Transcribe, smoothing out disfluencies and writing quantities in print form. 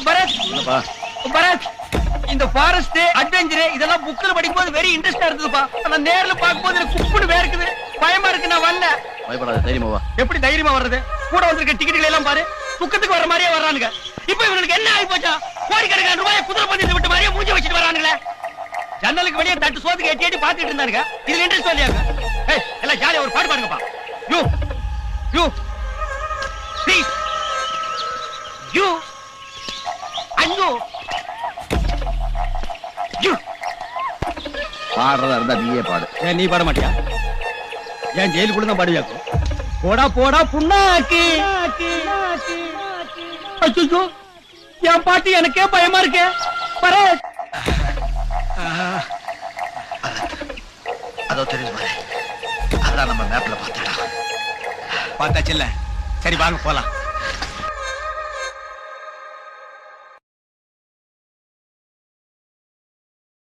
பரத் பரத், இந்த forest adventure இதெல்லாம் புக்ல படிக்கும்போது வெரி இன்ட்ரெஸ்டா இருந்ததுப்பா. ஆனா நேர்ல பார்க்கும்போது எனக்கு குப்புன்னு வேர்க்குது, பயமா இருக்கு. நான் வரல. பயப்படாத, தைரியமா வா. எப்படி தைரியமா வர்றது? கூட வந்திருக்க டிக்கெட்டுகள் எல்லாம் பாரு, துக்கத்துக்கு வர மாதிரியே வர்றானுங்க. இப்ப இவனுக்கு என்ன ஆகி போச்சா? கோடிக்கணக்கான ரூபாய் குதிரை பந்தயத்தை விட்டு மாதிரியே மூஞ்சி வச்சுட்டு வரானுங்களே. ஜன்னலுக்கு வெளியே தட்டு சோத்துக்கு எட்டி எட்டி பாத்துட்டு இருந்தாருங்க. இதுல இன்ட்ரெஸ்ட் இல்லையாங்க? ஏய், எல்லாம் ஜாலியா ஒரு பாட்டு பாருங்கப்பா. யூ யூ ப்ளீஸ் யூ ஐயோ யூ. பாடுறதா இருந்தா நீயே பாடு. ஏன் நீ பாட மாட்டியா? ஏன் ஜெயிலுக்குள்ள தான் பாடுவியாக்கும்? போடா போடா புண்ணாக்கு. அச்சோ, என் பாட்டு எனக்கே பயமா இருக்கே. பரத், அதோ தெரியுது பாரு, அதான் நம்ம மேப்ல பார்த்தாடா. பார்த்தாச்சு இல்ல? சரி வாங்க போலாம்.